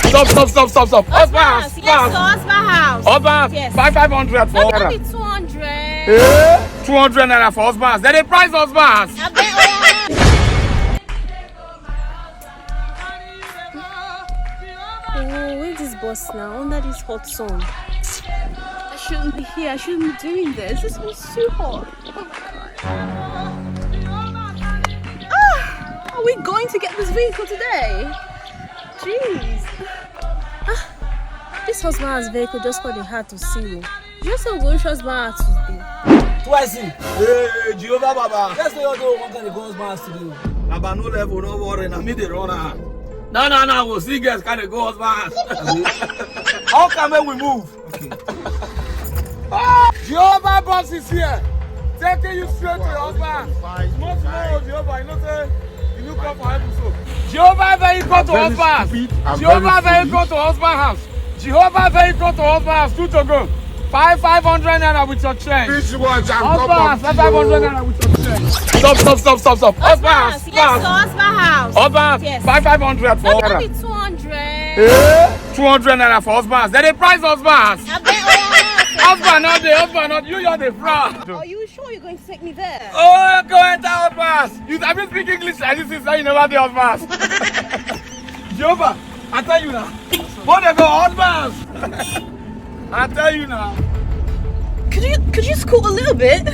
Stop. Husband house. Yes, husband house. Husband, yes. 500 for Not be her. 200. 200 naira for husband house. Then they price husband house. Oh, where's this bus now? Under this hot sun. I shouldn't be here. I shouldn't be doing this. This was too hot. Oh my god. Are we going to get this vehicle today? Jeez. This husband has vehicle just got the hard to see. Just so good husband has to be. Twice. Hey, Jehovah Baba. Let's say you don't want to go husband to do. Baba no level, no worry. Now me the runner. No. We'll see guys can go husband. How come we move? Okay. Jehovah boss is here. Taking you straight to your husband. Tomorrow, Jehovah, you know say you look up for heaven so. Jehovah vehicle to husband. Jehovah vehicle to husband house. Jehovah vehicle to husband house. 2 to go. 500 naira with your change. This watch I'm Husband house. 500 naira with your change. Stop. Husband house. Yes, husband house. Husband, yes. 500 for Not her. be 200. 200 naira for husband house. Then they price husband house. Husband not you're the fraud. Are you sure you're going to take me there? Oh, go enter husband house. You have been speaking English like this since you never did husband house. Jehovah, I tell you now. What they go husband house? I tell you now. Could you scoot a little bit?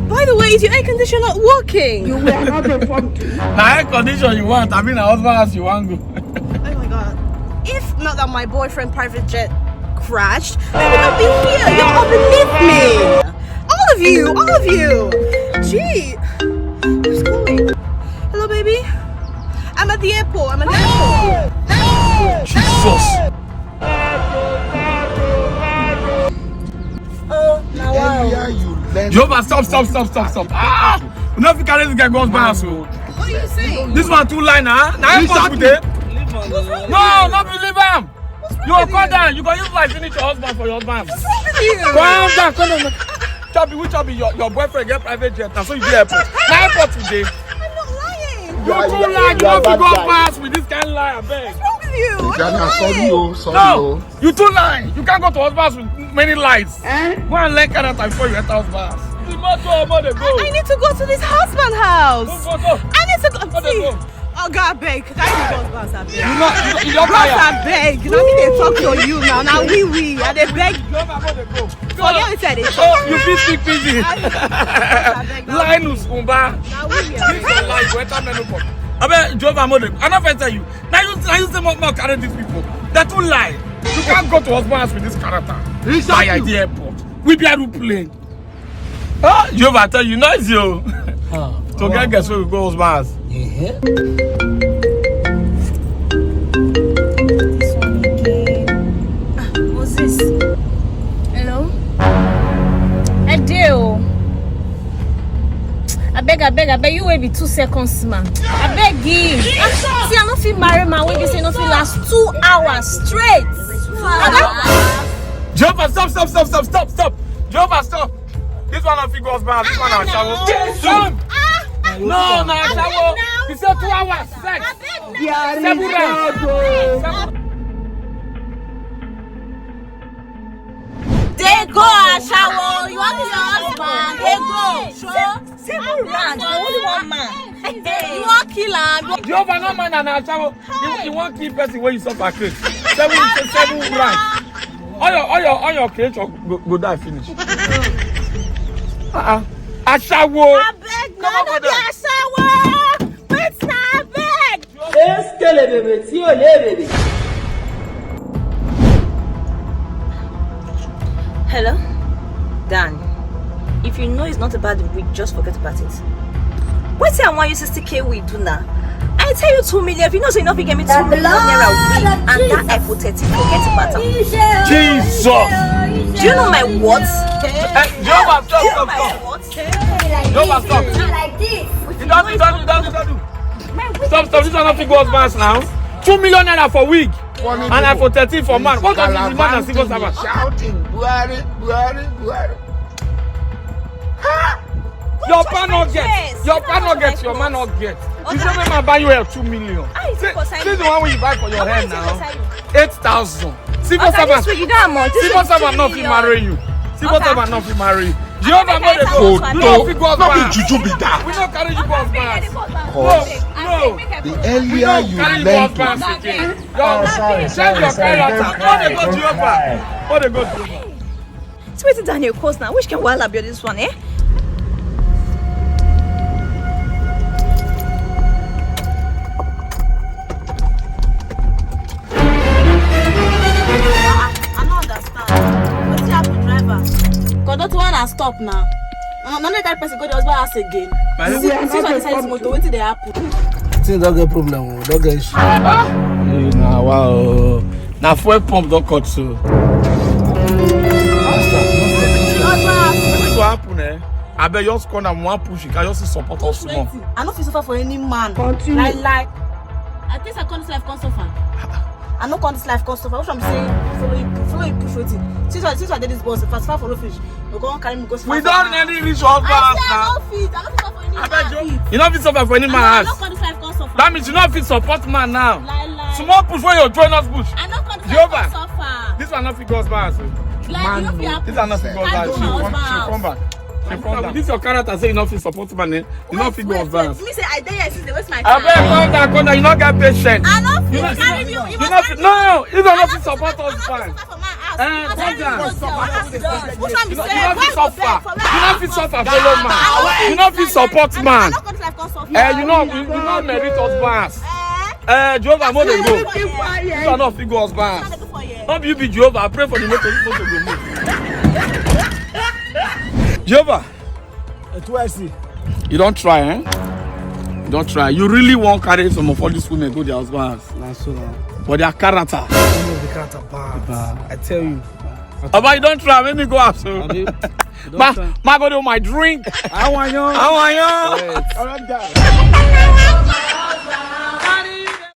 By the way, is your air conditioner not working? You were not a funky. Now air condition you want, I mean a husband house you want go. Oh my god. If not that my boyfriend private jet crashed, I would not be here. You're underneath me. All of you. Gee. Who's calling? Hello, baby. I'm at the airport. Jesus. Earlier you learned. Jehovah, stop. We not fit carry this guy go husband house. What are you saying? This one 2 line, huh? Now you talk today. No, not believe him. You will come down. You can use like finish your husband for your husband. What's wrong with you? Calm down, come on. Chubby, which Chubby, your boyfriend get private jet. Now so you get airport. Now airport today. I'm not lying. You're too lying. You want to go fast with this kind of lie, I beg. What's wrong with you? Jana, sorry. No, you too lying. You can't go to husband house with many lies. Go and learn character before you enter husband house. I need to go to this husband house. Go. I need to go. See. Go. Oh God, beg. Can I be husband house? You don't Bros, tire. I beg. Now me they talk to you now. Now we. I they beg. Go. Forget what said it. Oh, you feel speak busy. Linus Umba. Now we This is life. You enter menopause. I bet Jehovah Mode. I'm not going to tell you. Now you say more carry these people. They're too lie. You can't go to husband house with this character. By at the airport. We be aeroplane. Oh, Jehovah tell you, noise you. To get guess where we go husband house. This one again. What's this? Hello? I do. I beg you will be 2 seconds, man. I beg you. See, I don't feel married, man. When they say nothing last 2 hours straight. Jehovah, stop. Jehovah, stop. This one of figures, man. This one of shower. Jump. No, shower. He said 2 hours. Sex. 7 rounds. They go and shower. You want your husband? They go. Sure. 7 rounds. Only 1 man. You want kill him? Jehovah, no man and shower. You want kill person when you suffer cake. 7 rounds. All your creature go die finish. Ashawo. I beg, no, no, Ashawo. Wait, I beg. Hello, Dan. If you know it's not about the week, just forget about it. Wait till I want you 60K we do now. I tell you 2 million. If you know so enough, you get me 2 million naira a week, and that iPhone 13 forget about it. Jesus. Do you know my what? Jehovah, Do you know my stop. what? Jehovah, stop. Like this. You don't. Stop. This one not figure husbands now. 2 million naira for week. And iPhone 13 for man. What does the man and civil servant? Shouting, Buhari. Your man not get. Your man not get. Your man not get. You say me man buy you a 2 million. This the one we buy for your hair now. 8,000. Civil servant. You don't amount. Civil servant not fit marry you. Civil servant not fit marry you. Jehovah no dey go. You no fit go No be back. juju be that. We no carry you go back. No. The earlier you Carry you learn go to back again. Change your character. No dey go Jehovah. No dey go Jehovah. So wait till Daniel calls now. Which can well up this one, eh? I don't understand. What's happening, driver? Cause don't want to stop now. None of that person go to hospital house again. See what decides motor. What did they happen? Things don't get problem. Don't get issue. Nah, wow. Now fuel pump don't cut so. What happen, eh? I bet yours corner one push. You can just support us more. I don't feel suffer for any man. Continue. Like. I think I call this life can't suffer. I don't call this life can't suffer. What I'm saying, follow you push waiting. Since I did this boss, fast far follow fish. You go on carry me go. We don't really reach our I house don't suffer for any now. I bet you. man. You don't fit suffer for any I man don't house. call this life can't suffer. That means you don't fit support man now. Like. Small push where you join us push. I don't call this Jehovah. life can't suffer. This one not fit God's house. Like you don't feel happy. These are not fit God's house. She'll come back. This your character say you not fit support man. You not fit God's house. Me say I dare you since they waste my I time. bet come down. You not get patient. I don't feel You carry not- you. you not fit. No, you don't fit support us fine. Come Come down. Which one be You say? not fit suffer. You not fit suffer fellow man. You not fit support man. You not merit us pass. Jehovah mo dey go. You are not fit go us pass. Don't you be Jehovah. I pray for the motor go move. Jehovah, you don't try, eh? You don't try. You really want carry some of all these women go their husbands. But their character. I tell you. But you don't try. Make me go out. So. Ma go do my drink. I want you. How are you? Alright, guys.